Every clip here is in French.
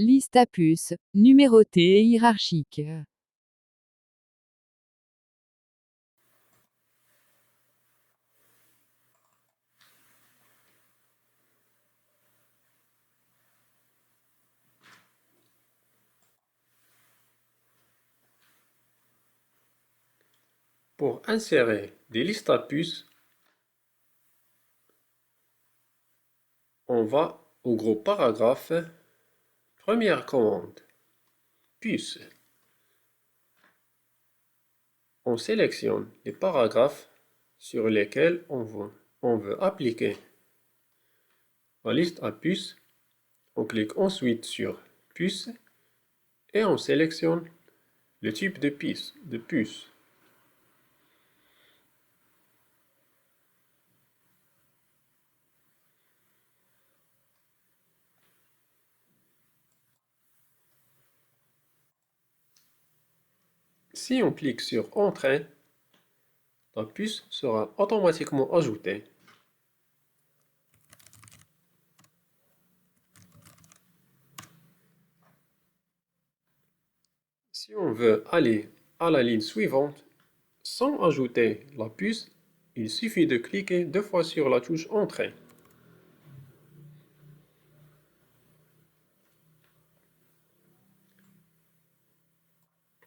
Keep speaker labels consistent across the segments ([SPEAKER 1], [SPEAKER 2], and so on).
[SPEAKER 1] Liste à puces, numérotée et hiérarchique.
[SPEAKER 2] Pour insérer des listes à puces, on va au gros paragraphe, première commande, puce. On sélectionne les paragraphes sur lesquels on veut appliquer la liste à puces. On clique ensuite sur puce et on sélectionne le type de puce. Si on clique sur Entrée, la puce sera automatiquement ajoutée. Si on veut aller à la ligne suivante sans ajouter la puce, il suffit de cliquer 2 fois sur la touche Entrée.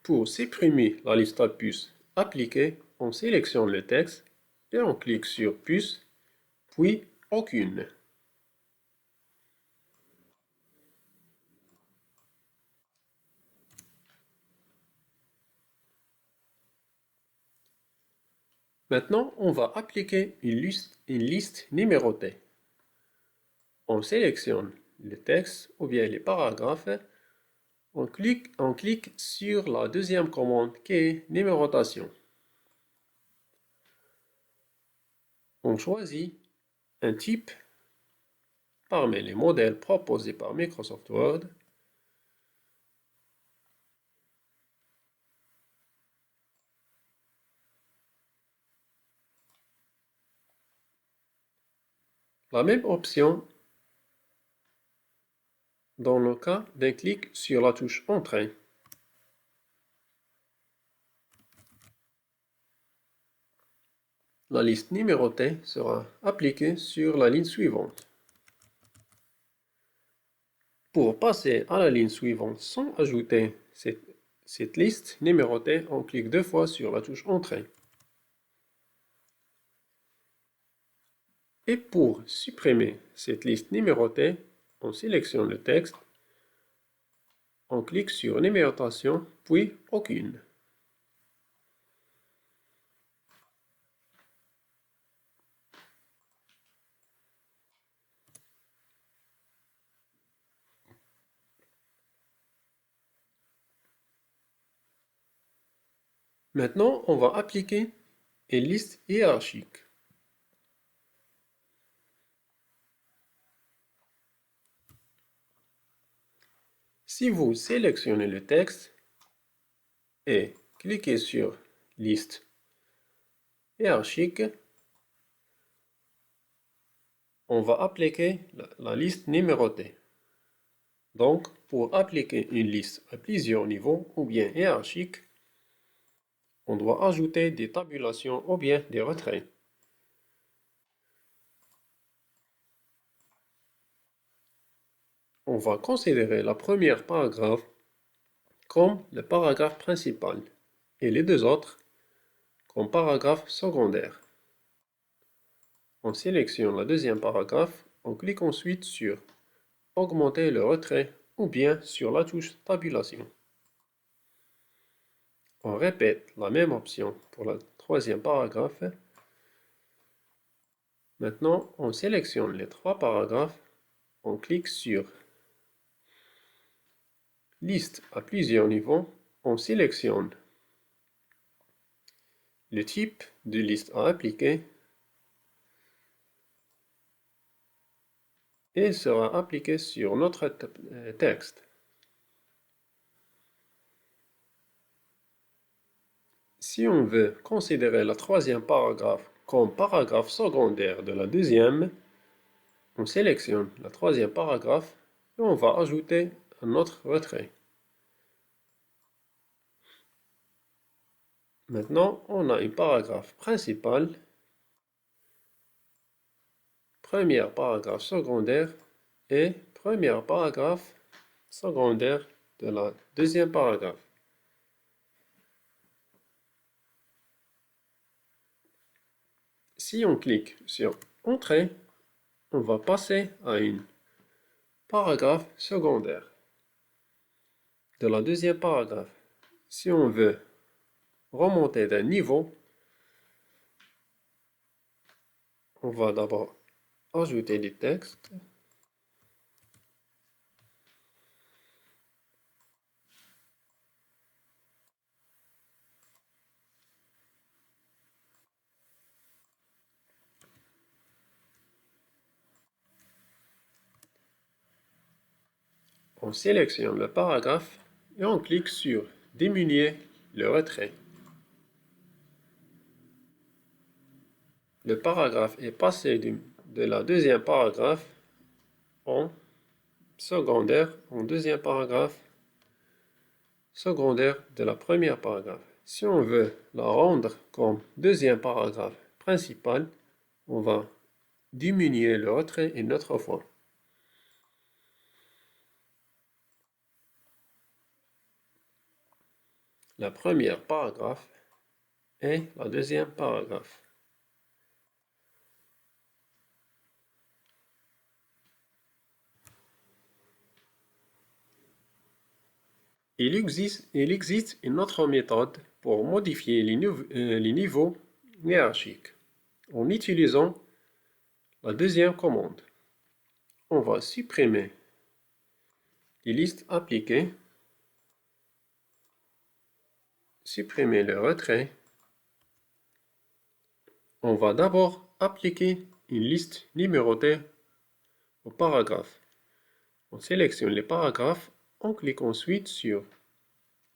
[SPEAKER 2] Pour supprimer la liste à puces appliquée, on sélectionne le texte et on clique sur Puce, puis Aucune. Maintenant, on va appliquer une liste numérotée. On sélectionne le texte ou bien les paragraphes. On clique sur la deuxième commande qui est numérotation. On choisit un type parmi les modèles proposés par Microsoft Word. La même option dans le cas d'un clic sur la touche Entrée. La liste numérotée sera appliquée sur la ligne suivante. Pour passer à la ligne suivante sans ajouter cette liste numérotée, on clique 2 fois sur la touche Entrée. Et pour supprimer cette liste numérotée, on sélectionne le texte, on clique sur Numérotation, puis Aucune. Maintenant, on va appliquer une liste hiérarchique. Si vous sélectionnez le texte et cliquez sur Liste hiérarchique, on va appliquer la liste numérotée. Donc, pour appliquer une liste à plusieurs niveaux ou bien hiérarchique, on doit ajouter des tabulations ou bien des retraits. On va considérer la première paragraphe comme le paragraphe principal et les deux autres comme paragraphe secondaire. On sélectionne le deuxième paragraphe, on clique ensuite sur Augmenter le retrait ou bien sur la touche Tabulation. On répète la même option pour le troisième paragraphe. Maintenant, on sélectionne les 3 paragraphes, on clique sur Liste à plusieurs niveaux, on sélectionne le type de liste à appliquer et sera appliqué sur notre texte. Si on veut considérer le troisième paragraphe comme paragraphe secondaire de la deuxième, on sélectionne le troisième paragraphe et on va ajouter un autre retrait. Maintenant, on a un paragraphe principal, premier paragraphe secondaire et premier paragraphe secondaire de la deuxième paragraphe. Si on clique sur Entrée, on va passer à un paragraphe secondaire de la deuxième paragraphe. Si on veut remonter d'un niveau, on va d'abord ajouter du texte. On sélectionne le paragraphe et on clique sur Diminuer le retrait. Le paragraphe est passé de la deuxième paragraphe en secondaire, en deuxième paragraphe secondaire de la première paragraphe. Si on veut la rendre comme deuxième paragraphe principal, on va diminuer le retrait une autre fois. La première paragraphe et la deuxième paragraphe. Il existe une autre méthode pour modifier les niveaux hiérarchiques en utilisant la deuxième commande. On va supprimer les listes appliquées, supprimer le retrait. On va d'abord appliquer une liste numérotée au paragraphe. On sélectionne les paragraphes, on clique ensuite sur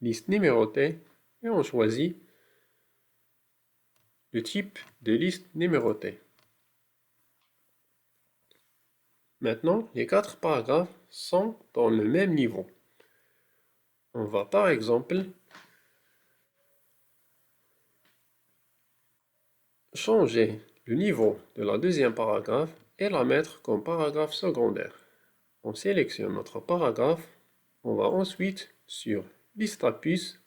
[SPEAKER 2] liste numérotée et on choisit le type de liste numérotée. Maintenant, les 4 paragraphes sont dans le même niveau. On va par exemple changer le niveau de la deuxième paragraphe et la mettre comme paragraphe secondaire. On sélectionne notre paragraphe, on va ensuite sur Liste à puce,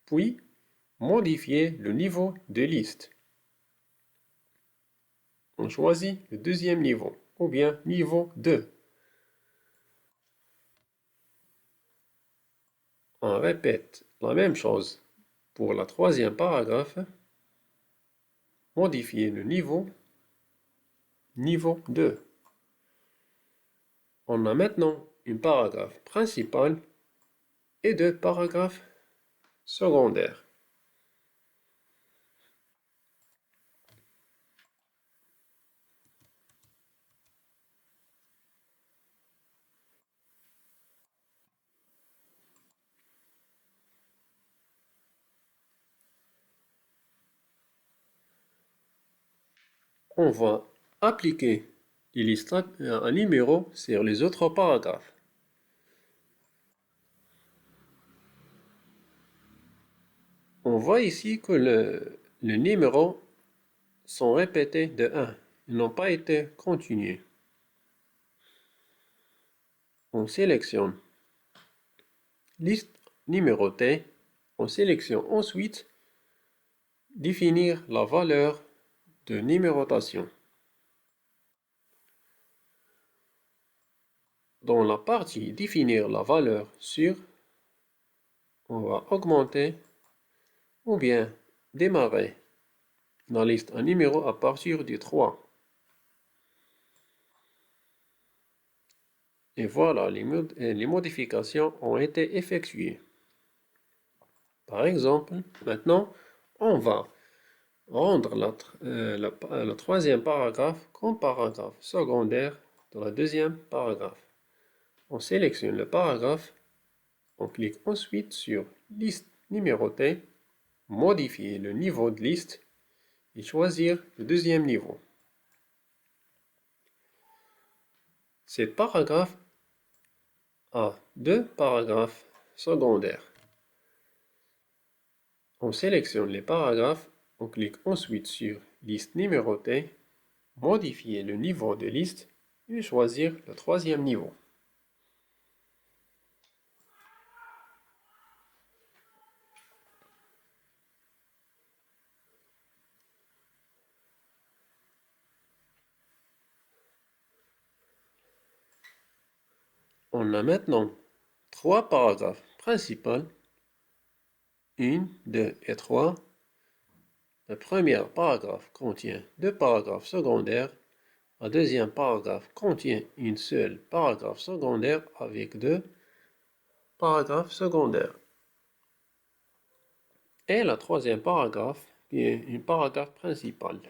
[SPEAKER 2] puis modifier le niveau de liste. On choisit le deuxième niveau, ou bien niveau 2. On répète la même chose pour la troisième paragraphe. Modifier le niveau 2. On a maintenant un paragraphe principal et 2 paragraphes secondaires. On va appliquer un numéro sur les autres paragraphes. On voit ici que les numéros sont répétés de 1. Ils n'ont pas été continués. On sélectionne liste numérotée. On sélectionne ensuite définir la valeur de numérotation. Dans la partie définir la valeur sur, on va augmenter ou bien démarrer la liste un numéro à partir du 3. Et voilà, les modifications ont été effectuées. Par exemple, maintenant, on va rendre le troisième paragraphe comme paragraphe secondaire de la deuxième paragraphe. On sélectionne le paragraphe, on clique ensuite sur liste numérotée, modifier le niveau de liste et choisir le deuxième niveau. Ce paragraphe a deux paragraphes secondaires. On sélectionne les paragraphes, on clique ensuite sur Liste numérotée, modifier le niveau de liste et choisir le troisième niveau. On a maintenant trois paragraphes principaux, 1, 2 et 3. Le premier paragraphe contient deux paragraphes secondaires. Le deuxième paragraphe contient une seule paragraphe secondaire avec deux paragraphes secondaires. Et le troisième paragraphe qui est un paragraphe principal.